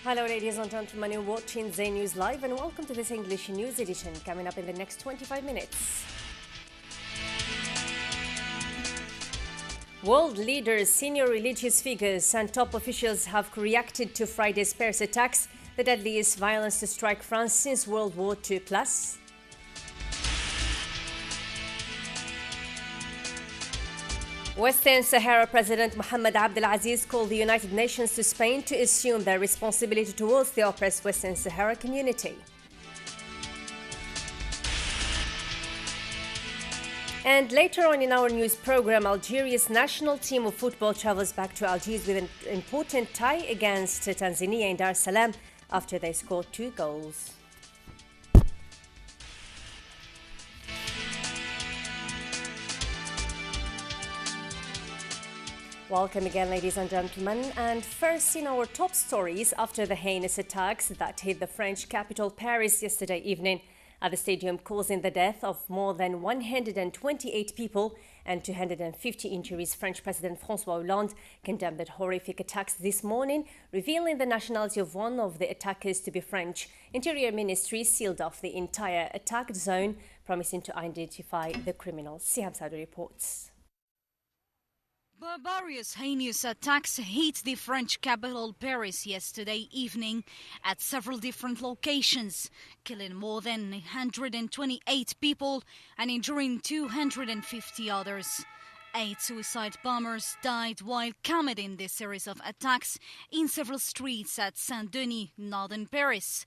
Hello, ladies and gentlemen, you're watching Dzair News Live, and welcome to this English news edition coming up in the next 25 minutes. World leaders, senior religious figures, and top officials have reacted to Friday's Paris attacks, the deadliest violence to strike France since World War II. Plus, Western Sahara President Mohamed Abdelaziz called the United Nations to Spain to assume their responsibility towards the oppressed Western Sahara community. And later on in our news program, Algeria's national team of football travels back to Algiers with an important tie against Tanzania in Dar es Salaam after they scored 2 goals. Welcome again, ladies and gentlemen. And first in our top stories, after the heinous attacks that hit the French capital Paris yesterday evening at the stadium, causing the death of more than 128 people and 250 injuries, French President François Hollande condemned the horrific attacks this morning, revealing the nationality of one of the attackers to be French. Interior Ministry sealed off the entire attack zone, promising to identify the criminals. Siham Saudi reports. Barbarous, heinous attacks hit the French capital Paris yesterday evening at several different locations, killing more than 128 people and injuring 250 others. 8 suicide bombers died while committing this series of attacks in several streets at Saint-Denis, northern Paris.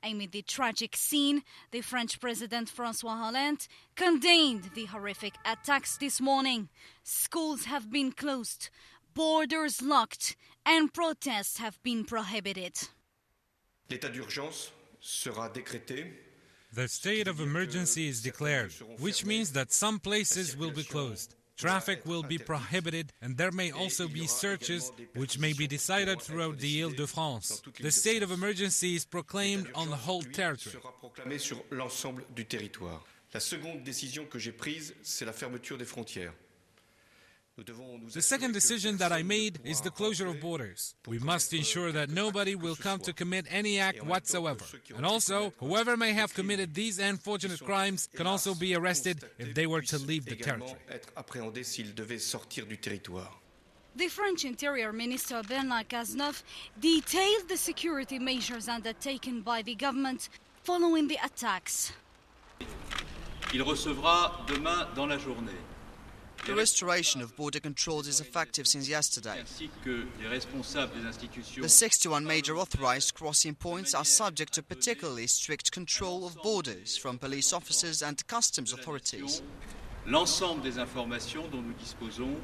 Amid the tragic scene, the French President François Hollande condemned the horrific attacks this morning. Schools have been closed, borders locked, and protests have been prohibited. L'état d'urgence sera décrété. The state of emergency is declared, which means that some places will be closed. Traffic will be prohibited, and there may also be searches, which may be decided throughout the Île-de-France. The state of emergency is proclaimed on the whole territory. La seconde décision que j'ai prise, c'est la fermeture des frontières. The second decision that I made is the closure of borders. We must ensure that nobody will come to commit any act whatsoever. And also, whoever may have committed these unfortunate crimes can also be arrested if they were to leave the territory. The French Interior Minister Nadia Kasmi detailed the security measures undertaken by the government following the attacks. Il recevra demain dans la journée. The restoration of border controls is effective since yesterday. The 61 major authorized crossing points are subject to particularly strict control of borders from police officers and customs authorities. L'ensemble des informations dont nous disposons.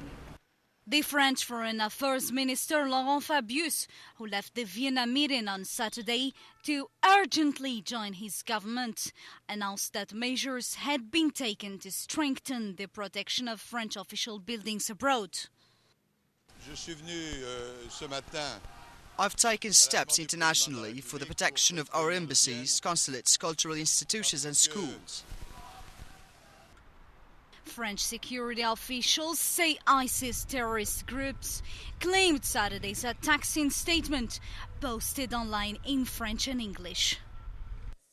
The French Foreign Affairs Minister Laurent Fabius, who left the Vienna meeting on Saturday to urgently join his government, announced that measures had been taken to strengthen the protection of French official buildings abroad. I've taken steps internationally for the protection of our embassies, consulates, cultural institutions and schools. French security officials say ISIS terrorist groups claimed Saturday's attacks in statement posted online in French and English.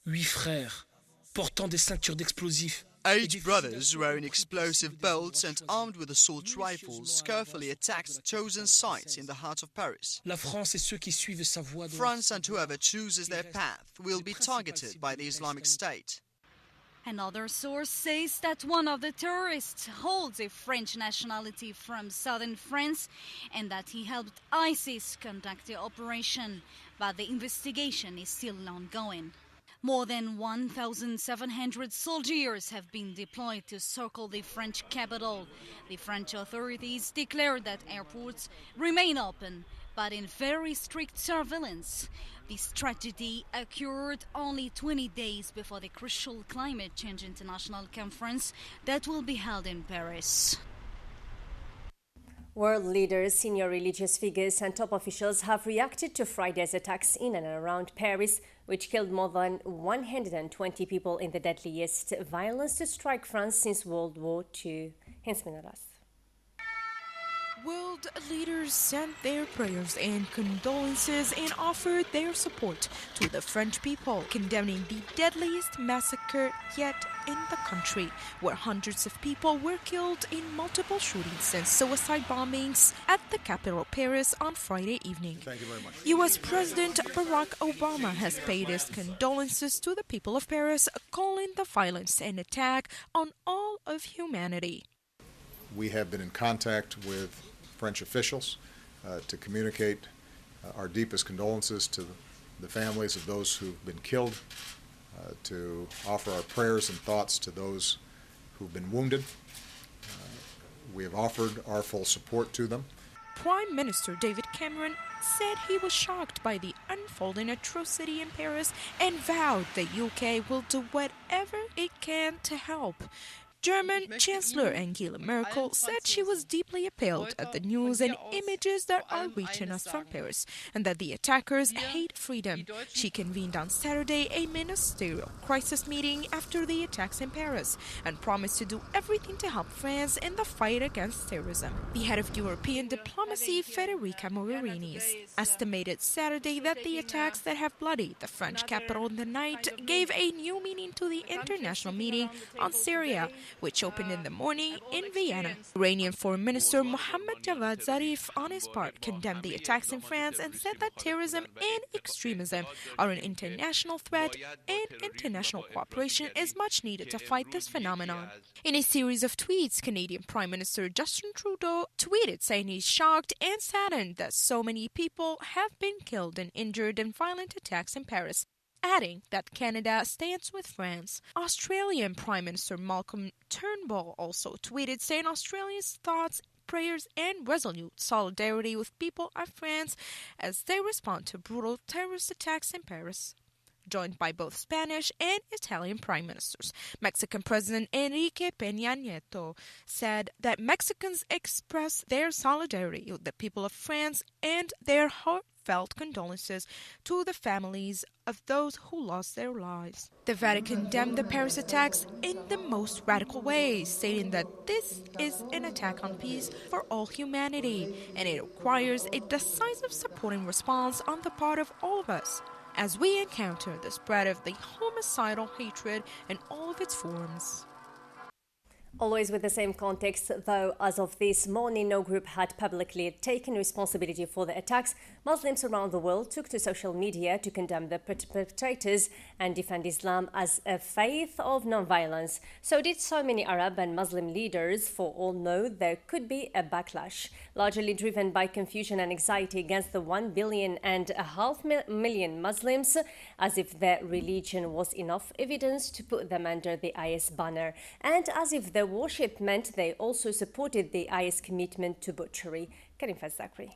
8 frères portant des ceintures d'explosifs. 8 brothers wearing explosive belts and armed with assault rifles carefully attacked chosen sites in the heart of Paris. La France et ceux qui suivent sa voie. France and whoever chooses their path will be targeted by the Islamic State. Another source says that one of the terrorists holds a French nationality from southern France and that he helped ISIS conduct the operation, but the investigation is still ongoing. More than 1,700 soldiers have been deployed to circle the French capital. The French authorities declared that airports remain open, but in very strict surveillance. This tragedy occurred only 20 days before the crucial climate change international conference that will be held in Paris. World leaders, senior religious figures and top officials have reacted to Friday's attacks in and around Paris, which killed more than 120 people in the deadliest violence to strike France since World War II. Hence, Minaras. World leaders sent their prayers and condolences and offered their support to the French people, condemning the deadliest massacre yet in the country, where hundreds of people were killed in multiple shootings and suicide bombings at the capital, Paris, on Friday evening. Thank you very much. U.S. President Barack Obama has paid his condolences to the people of Paris, calling the violence an attack on all of humanity. We have been in contact with French officials to communicate our deepest condolences to the families of those who've been killed, to offer our prayers and thoughts to those who've been wounded. We have offered our full support to them. Prime Minister David Cameron said he was shocked by the unfolding atrocity in Paris and vowed the UK will do whatever it can to help. German Chancellor Angela Merkel said she was deeply appalled at the news and images that are reaching us from Paris and that the attackers hate freedom. She convened on Saturday a ministerial crisis meeting after the attacks in Paris and promised to do everything to help France in the fight against terrorism. The head of European diplomacy, Federica Mogherini, estimated Saturday that the attacks that have bloodied the French capital in the night gave a new meaning to the international meeting on Syria, which opened in the morning in Vienna. Iranian Foreign Minister Mohammad Javad Zarif, on his part, condemned the attacks in France and said that terrorism and extremism are an international threat and international cooperation is much needed to fight this phenomenon. In a series of tweets, Canadian Prime Minister Justin Trudeau tweeted saying he's shocked and saddened that so many people have been killed and injured in violent attacks in Paris, adding that Canada stands with France. Australian Prime Minister Malcolm Turnbull also tweeted saying Australia's thoughts, prayers and resolute solidarity with people of France as they respond to brutal terrorist attacks in Paris. Joined by both Spanish and Italian prime ministers, Mexican President Enrique Peña Nieto said that Mexicans express their solidarity with the people of France and their heartfelt condolences to the families of those who lost their lives. The Vatican condemned the Paris attacks in the most radical ways, stating that this is an attack on peace for all humanity, and it requires a decisive supporting response on the part of all of us as we encounter the spread of the homicidal hatred in all of its forms. Always with the same context, though, as of this morning, no group had publicly taken responsibility for the attacks. Muslims around the world took to social media to condemn the perpetrators and defend Islam as a faith of non-violence. So did so many Arab and Muslim leaders, for all know there could be a backlash, largely driven by confusion and anxiety against the 1.5 billion Muslims, as if their religion was enough evidence to put them under the IS banner, and as if their worship meant they also supported the IS commitment to butchery. Karim Fazakri.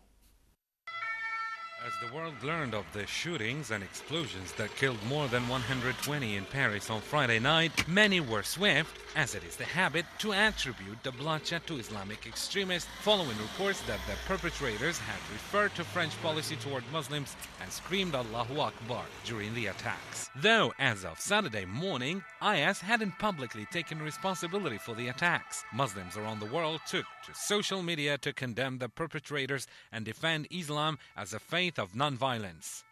As the world learned of the shootings and explosions that killed more than 120 in Paris on Friday night, many were swift, as it is the habit, to attribute the bloodshed to Islamic extremists, following reports that the perpetrators had referred to French policy toward Muslims and screamed Allahu Akbar during the attacks. Though, as of Saturday morning, IS hadn't publicly taken responsibility for the attacks. Muslims around the world took to social media to condemn the perpetrators and defend Islam as a faith of non-violence.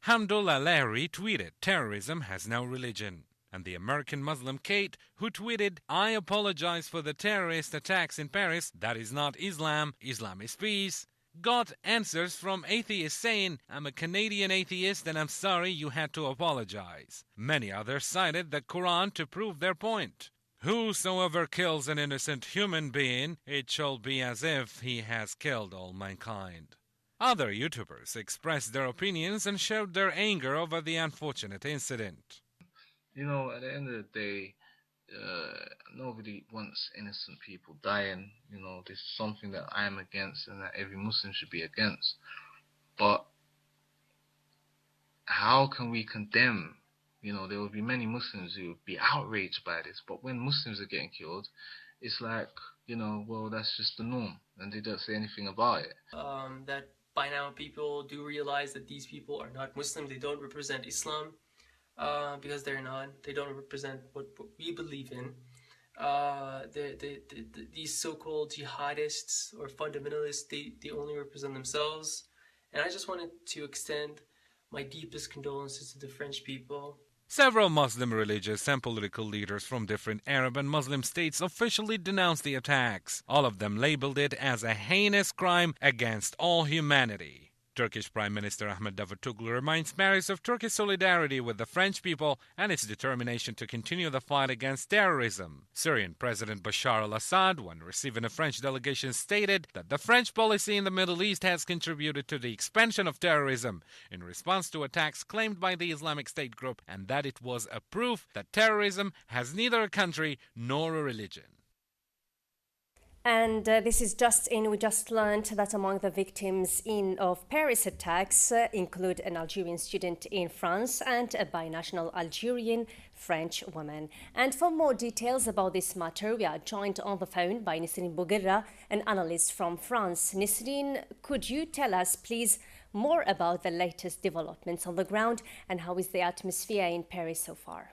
Hamdullah Lahiri tweeted, "Terrorism has no religion." And the American Muslim Kate, who tweeted, "I apologize for the terrorist attacks in Paris. That is not Islam. Islam is peace," got answers from atheists saying, "I'm a Canadian atheist and I'm sorry you had to apologize." Many others cited the Quran to prove their point. "Whosoever kills an innocent human being, it shall be as if he has killed all mankind." Other YouTubers expressed their opinions and showed their anger over the unfortunate incident. You know, at the end of the day, nobody wants innocent people dying. You know, this is something that I am against and that every Muslim should be against. But how can we condemn? You know, there will be many Muslims who would be outraged by this. But when Muslims are getting killed, it's like, you know, well, that's just the norm. And they don't say anything about it. That by now people do realize that these people are not Muslim. They don't represent Islam because they're not. They don't represent what we believe in. these so-called jihadists or fundamentalists, they only represent themselves. And I just wanted to extend my deepest condolences to the French people. Several Muslim religious and political leaders from different Arab and Muslim states officially denounced the attacks. All of them labeled it as a heinous crime against all humanity. Turkish Prime Minister Ahmet Davutoglu reminds Paris of Turkish solidarity with the French people and its determination to continue the fight against terrorism. Syrian President Bashar al-Assad, when receiving a French delegation, stated that the French policy in the Middle East has contributed to the expansion of terrorism in response to attacks claimed by the Islamic State group, and that it was a proof that terrorism has neither a country nor a religion. And this is just in. We just learned that among the victims of Paris attacks include an Algerian student in France and a binational Algerian-French woman. And for more details about this matter, we are joined on the phone by Nisrine Bouguerra, an analyst from France. Nisrine, could you tell us, please, more about the latest developments on the ground and how is the atmosphere in Paris so far?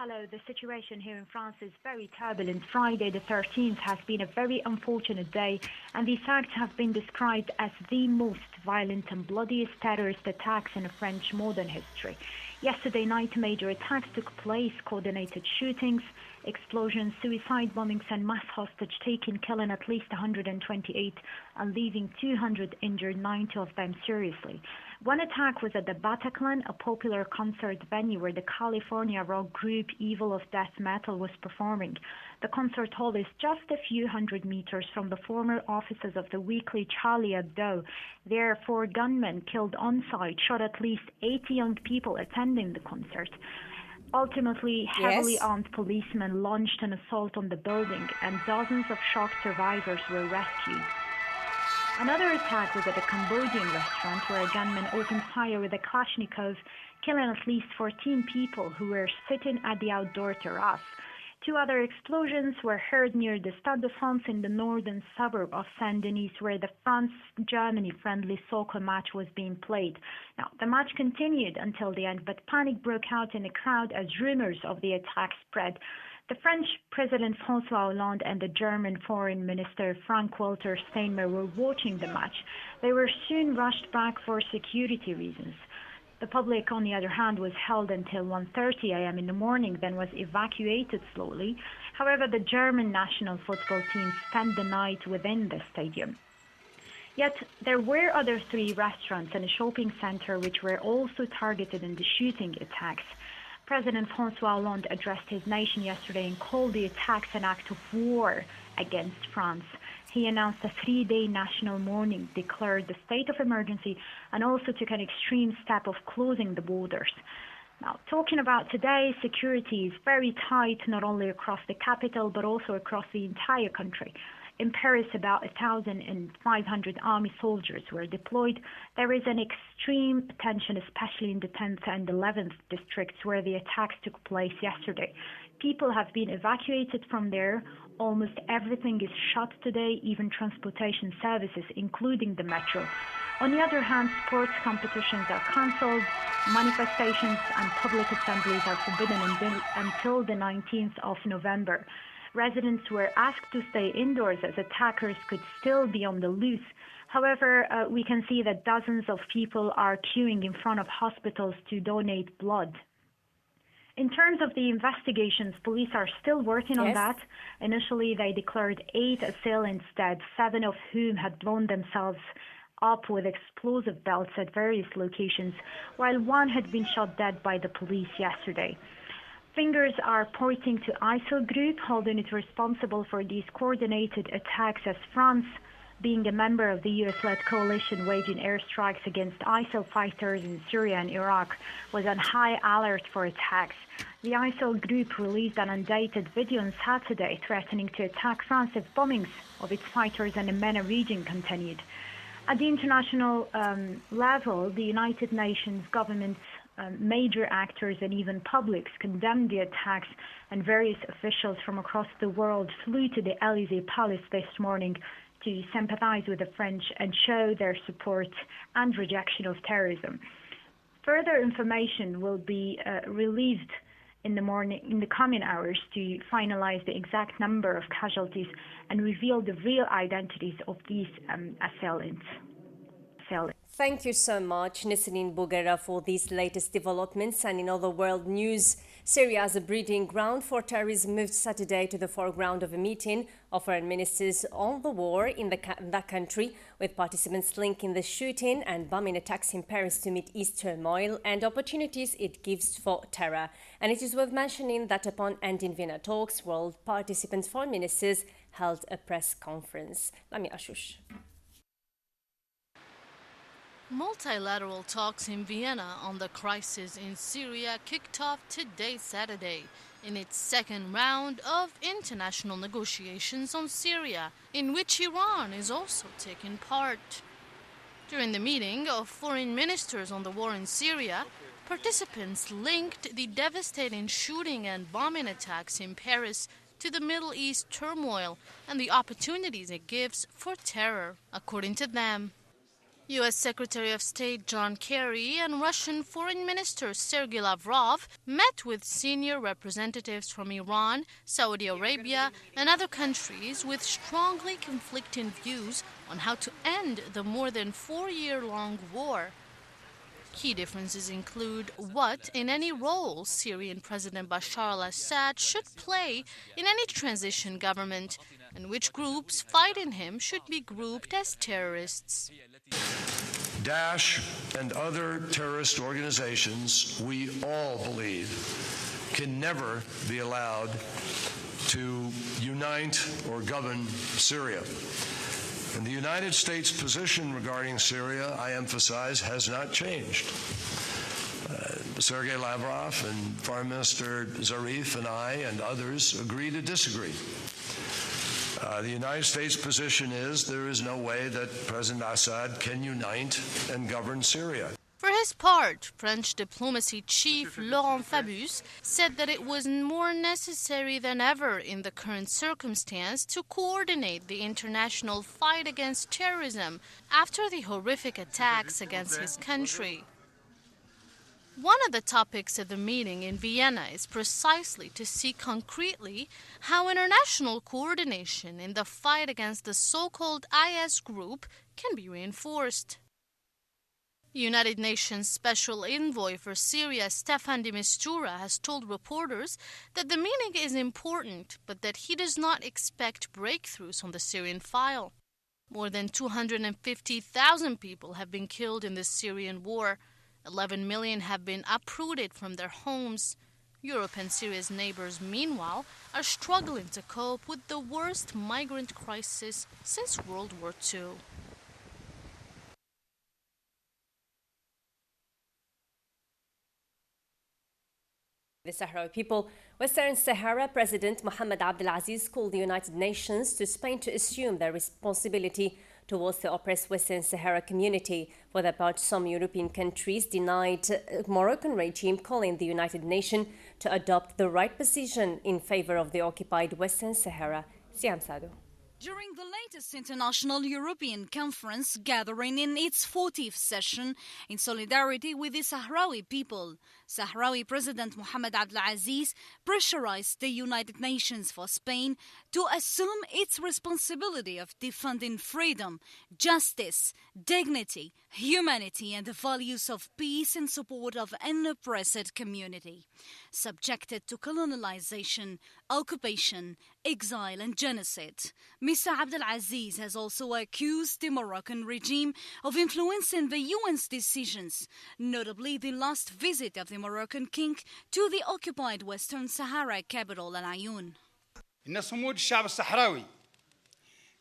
Hello, the situation here in France is very turbulent. Friday the 13th has been a very unfortunate day, and these acts have been described as the most violent and bloodiest terrorist attacks in French modern history. Yesterday night, major attacks took place, coordinated shootings, explosions, suicide bombings and mass hostage-taking, killing at least 128 and leaving 200 injured, 90 of them seriously. One attack was at the Bataclan, a popular concert venue where the California rock group Evil of Death Metal was performing. The concert hall is just a few hundred meters from the former offices of the weekly Charlie Hebdo. There, 4 gunmen killed on-site shot at least 80 young people attending the concert. Ultimately, heavily armed policemen launched an assault on the building, and dozens of shocked survivors were rescued. Another attack was at a Cambodian restaurant where a gunman opened fire with a Kalashnikov, killing at least 14 people who were sitting at the outdoor terrace. 2 other explosions were heard near the Stade de France in the northern suburb of Saint-Denis, where the France-Germany friendly soccer match was being played. Now, the match continued until the end, but panic broke out in the crowd as rumors of the attack spread. The French President François Hollande and the German Foreign Minister Frank-Walter Steinmeier were watching the match. They were soon rushed back for security reasons. The public, on the other hand, was held until 1:30 a.m. in the morning, then was evacuated slowly. However, the German national football team spent the night within the stadium. Yet, there were other 3 restaurants and a shopping center which were also targeted in the shooting attacks. President François Hollande addressed his nation yesterday and called the attacks an act of war against France. He announced a 3-day national mourning, declared the state of emergency, and also took an extreme step of closing the borders. Now, talking about today, security is very tight, not only across the capital, but also across the entire country. In Paris, about 1,500 army soldiers were deployed. There is an extreme tension, especially in the 10th and 11th districts where the attacks took place yesterday. People have been evacuated from there. Almost everything is shut today, even transportation services, including the metro. On the other hand, sports competitions are cancelled, manifestations and public assemblies are forbidden until the 19th of November. Residents were asked to stay indoors as attackers could still be on the loose. However, we can see that dozens of people are queuing in front of hospitals to donate blood. In terms of the investigations, police are still working on that. Initially, they declared 8 assailants dead, 7 of whom had blown themselves up with explosive belts at various locations, while 1 had been shot dead by the police yesterday. Fingers are pointing to ISIL group, holding it responsible for these coordinated attacks, as France, being a member of the US-led coalition waging airstrikes against ISIL fighters in Syria and Iraq, was on high alert for attacks. The ISIL group released an undated video on Saturday threatening to attack France if bombings of its fighters in the MENA region continued. At the international level, the United Nations governments, major actors and even publics condemned the attacks, and various officials from across the world flew to the Élysée Palace this morning to sympathize with the French and show their support and rejection of terrorism. Further information will be released in the coming hours to finalize the exact number of casualties and reveal the real identities of these assailants. Thank you so much, Nisrin Bouguera, for these latest developments. And in other world news, Syria as a breeding ground for terrorism moved Saturday to the foreground of a meeting of foreign ministers on the war in that country, with participants linking the shooting and bombing attacks in Paris to meet East turmoil and opportunities it gives for terror. And it is worth mentioning that upon ending Vienna talks, world participants foreign ministers held a press conference. Lami Ashush. Multilateral talks in Vienna on the crisis in Syria kicked off today, Saturday, in its second round of international negotiations on Syria, in which Iran is also taking part. During the meeting of foreign ministers on the war in Syria, participants linked the devastating shooting and bombing attacks in Paris to the Middle East turmoil and the opportunities it gives for terror. According to them, U.S. Secretary of State John Kerry and Russian Foreign Minister Sergei Lavrov met with senior representatives from Iran, Saudi Arabia, and other countries with strongly conflicting views on how to end the more than 4-year-long war. Key differences include what, in any role, Syrian President Bashar al-Assad should play in any transition government, and which groups fighting him should be grouped as terrorists. Daesh and other terrorist organizations, we all believe, can never be allowed to unite or govern Syria. And the United States' position regarding Syria, I emphasize, has not changed. Sergei Lavrov and Foreign Minister Zarif and I and others agree to disagree. The United States' position is there is no way that President Assad can unite and govern Syria. For his part, French diplomacy chief Laurent Fabius said that it was more necessary than ever in the current circumstance to coordinate the international fight against terrorism after the horrific attacks against his country. One of the topics of the meeting in Vienna is precisely to see concretely how international coordination in the fight against the so-called IS group can be reinforced. United Nations Special Envoy for Syria, Staffan de Mistura, has told reporters that the meeting is important, but that he does not expect breakthroughs on the Syrian file. More than 250,000 people have been killed in the Syrian war. 11 million have been uprooted from their homes. Europe and Syria's neighbors, meanwhile, are struggling to cope with the worst migrant crisis since World War II. The Sahrawi people. Western Sahara President Mohammed Abdelaziz called the United Nations to Spain to assume their responsibility towards the oppressed Western Sahara community. For their part, some European countries denied Moroccan regime calling the United Nations to adopt the right position in favor of the occupied Western Sahara. Siam Sado. During the latest International European Conference gathering in its 40th session in solidarity with the Sahrawi people, Sahrawi President Mohammed Abdelaziz pressurized the United Nations for Spain to assume its responsibility of defending freedom, justice, dignity, humanity and the values of peace in support of an oppressed community, subjected to colonialization, occupation, exile and genocide. Mr. Abdelaziz has also accused the Moroccan regime of influencing the UN's decisions, notably the last visit of the Moroccan king to the occupied Western Sahara capital Al Ayoun. إن صمود الشعب الصحراوي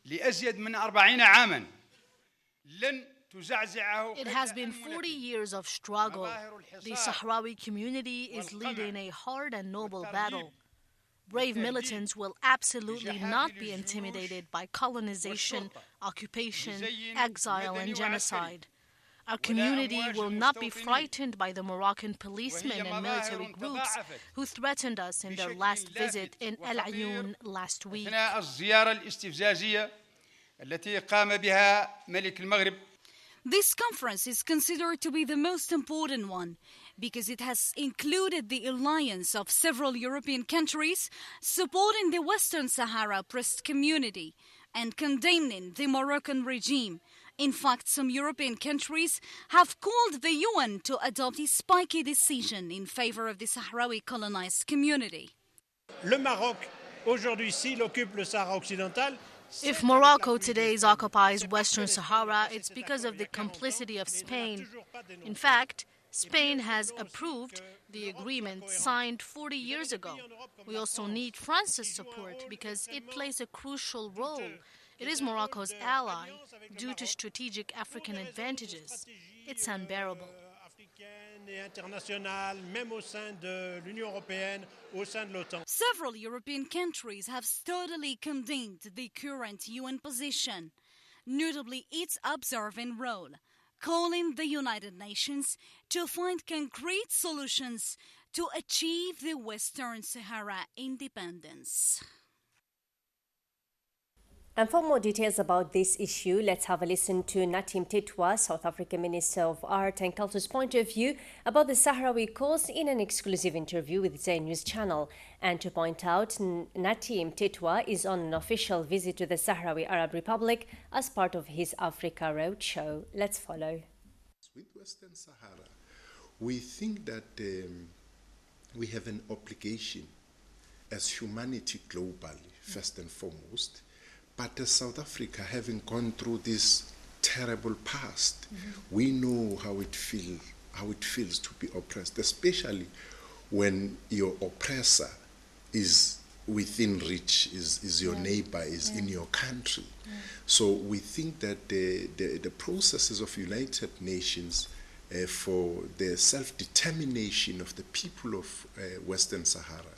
لأزيد من 40 عاما لن تزعزعه. It has been 40 years of struggle. The Sahrawi community is leading a hard and noble battle. Brave militants will absolutely not be intimidated by colonization, occupation, exile and genocide. Our community will not be frightened by the Moroccan policemen and military groups who threatened us in their last visit in Al Ayoun last week. This conference is considered to be the most important one because it has included the alliance of several European countries supporting the Western Sahara oppressed community and condemning the Moroccan regime. In fact, some European countries have called the UN to adopt a spiky decision in favor of the Sahrawi colonized community. Le Maroc, aujourd'hui, s'il occupe le Sahara occidental. If Morocco today occupies Western Sahara, it's because of the complicity of Spain. In fact, Spain has approved the agreement signed 40 years ago. We also need France's support because it plays a crucial role. It is Morocco's ally due to strategic African advantages. It's unbearable. Several European countries have sturdily condemned the current UN position, notably its observing role, calling the United Nations to find concrete solutions to achieve the Western Sahara independence. And for more details about this issue, let's have a listen to Natim Titwa, South African Minister of Art and Culture's point of view about the Sahrawi cause in an exclusive interview with Dzair News Channel. And to point out, Natim Titwa is on an official visit to the Sahrawi Arab Republic as part of his Africa Roadshow. Let's follow. With Western Sahara, we think that we have an obligation as humanity globally, first and foremost. But as South Africa, having gone through this terrible past, we know how it feels to be oppressed, especially when your oppressor is within reach, is your neighbor, is in your country. So we think that the processes of United Nations for the self-determination of the people of Western Sahara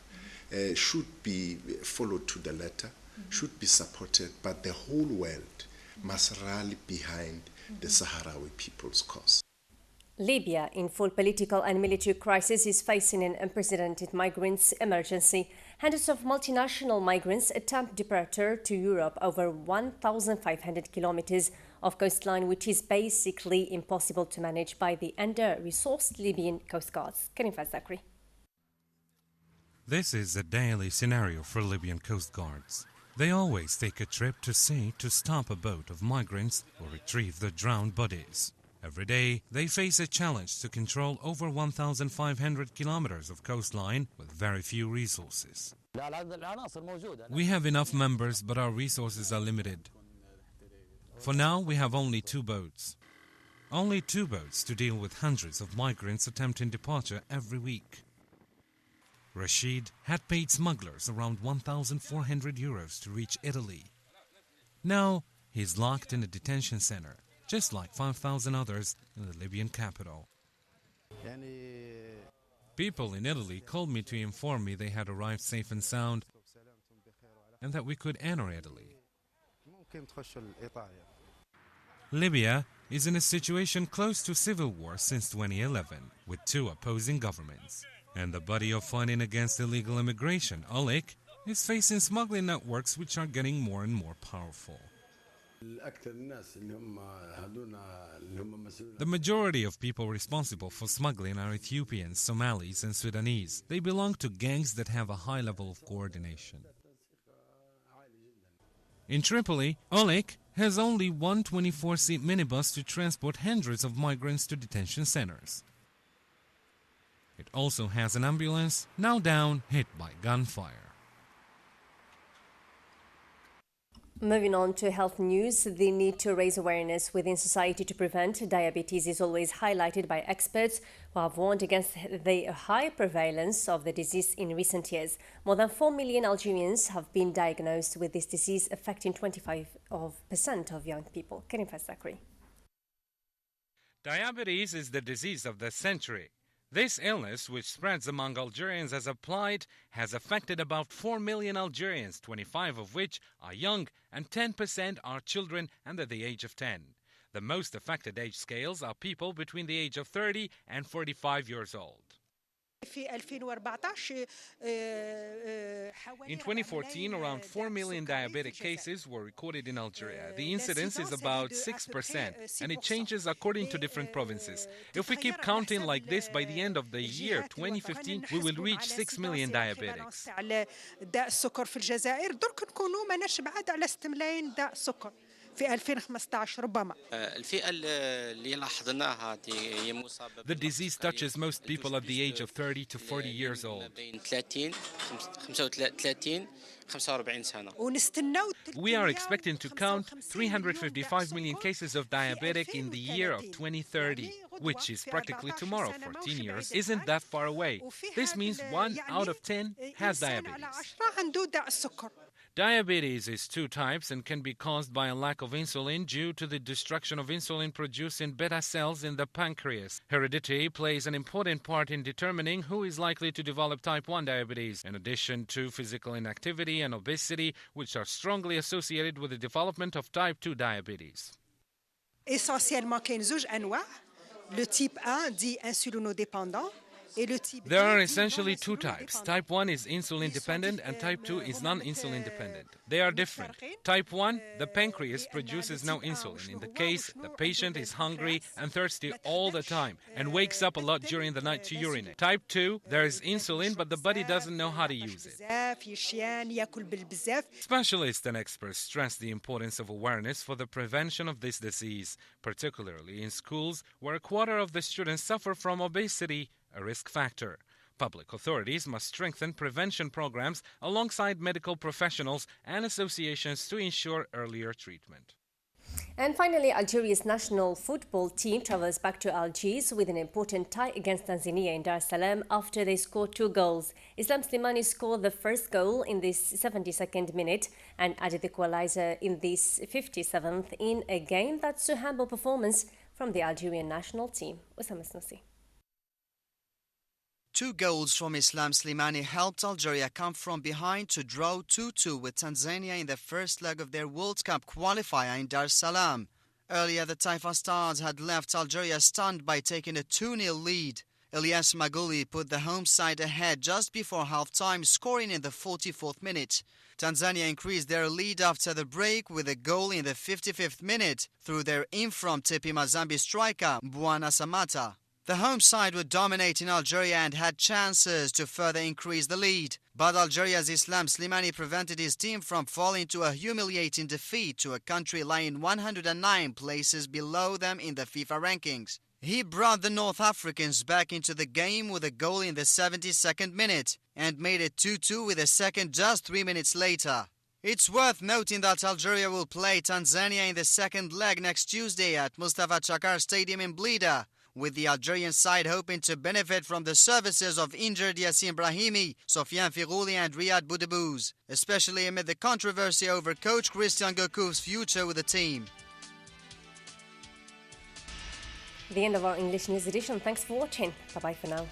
should be followed to the letter, should be supported, but the whole world must rally behind the Sahrawi people's cause. Libya, in full political and military crisis, is facing an unprecedented migrants emergency. Hundreds of multinational migrants attempt departure to Europe over 1,500 kilometers of coastline, which is basically impossible to manage by the under-resourced Libyan coast guards. Dzair. This is a daily scenario for Libyan coast guards. They always take a trip to sea to stop a boat of migrants or retrieve the drowned bodies. Every day, they face a challenge to control over 1,500 kilometers of coastline with very few resources. We have enough members, but our resources are limited. For now, we have only 2 boats. Only 2 boats to deal with hundreds of migrants attempting departure every week. Rashid had paid smugglers around 1,400 euros to reach Italy. Now, he's locked in a detention center, just like 5,000 others in the Libyan capital. People in Italy called me to inform me they had arrived safe and sound and that we could enter Italy. Libya is in a situation close to civil war since 2011, with 2 opposing governments. And the body of fighting against illegal immigration, Olik, is facing smuggling networks which are getting more and more powerful. The majority of people responsible for smuggling are Ethiopians, Somalis and Sudanese. They belong to gangs that have a high level of coordination. In Tripoli, Olik has only one 24-seat minibus to transport hundreds of migrants to detention centers. It also has an ambulance, now down, hit by gunfire. Moving on to health news, the need to raise awareness within society to prevent diabetes is always highlighted by experts who have warned against the high prevalence of the disease in recent years. More than 4 million Algerians have been diagnosed with this disease, affecting 25% of young people. Dzair. Diabetes is the disease of the century. This illness, which spreads among Algerians as a plague, has affected about 4 million Algerians, 25 of which are young and 10% are children under the age of 10. The most affected age scales are people between the age of 30 and 45 years old. In 2014, around 4 million diabetic cases were recorded in Algeria. The incidence is about 6%, and it changes according to different provinces. If we keep counting like this, by the end of the year 2015, we will reach 6 million diabetics. The disease touches most people at the age of 30 to 40 years old. We are expecting to count 355 million cases of diabetic in the year of 2030, which is practically tomorrow. 14 years isn't that far away. This means 1 out of 10 has diabetes. Diabetes is 2 types and can be caused by a lack of insulin due to the destruction of insulin-producing beta cells in the pancreas. Heredity plays an important part in determining who is likely to develop type 1 diabetes, in addition to physical inactivity and obesity, which are strongly associated with the development of type 2 diabetes. Essentiellement, كاين زوج أنواع. Le type 1 dit insulinodépendant. There are essentially 2 types. Type 1 is insulin-dependent and type 2 is non-insulin dependent. They are different. Type 1, the pancreas produces no insulin. In the case, the patient is hungry and thirsty all the time and wakes up a lot during the night to urinate. Type 2, there is insulin, but the body doesn't know how to use it. Specialists and experts stress the importance of awareness for the prevention of this disease, particularly in schools where 1/4 of the students suffer from obesity, a risk factor. Public authorities must strengthen prevention programs alongside medical professionals and associations to ensure earlier treatment. And finally, Algeria's national football team travels back to Algiers with an important tie against Tanzania in Dar es Salaam after they scored 2 goals. Islam Slimani scored the first goal in this 72nd minute and added the equalizer in this 57th in a game that's a humble performance from the Algerian national team. Osama Snossi. 2 goals from Islam Slimani helped Algeria come from behind to draw 2-2 with Tanzania in the first leg of their World Cup qualifier in Dar es Salaam. Earlier, the Taifa Stars had left Algeria stunned by taking a 2-0 lead. Ilyas Magouli put the home side ahead just before half-time, scoring in the 44th minute. Tanzania increased their lead after the break with a goal in the 55th minute through their in-from Tepi Mazembe striker, Mbwana Samata. The home side would dominate in Algeria and had chances to further increase the lead. But Algeria's Islam Slimani prevented his team from falling to a humiliating defeat to a country lying 109 places below them in the FIFA rankings. He brought the North Africans back into the game with a goal in the 72nd minute and made it 2-2 with a second just 3 minutes later. It's worth noting that Algeria will play Tanzania in the second leg next Tuesday at Mustafa Chakar Stadium in Blida, with the Algerian side hoping to benefit from the services of injured Yassin Brahimi, Sofiane Firouli and Riyad Boudebouz, especially amid the controversy over coach Christian Gourcuff's future with the team. The end of our English news edition. Thanks for watching. Bye-bye for now.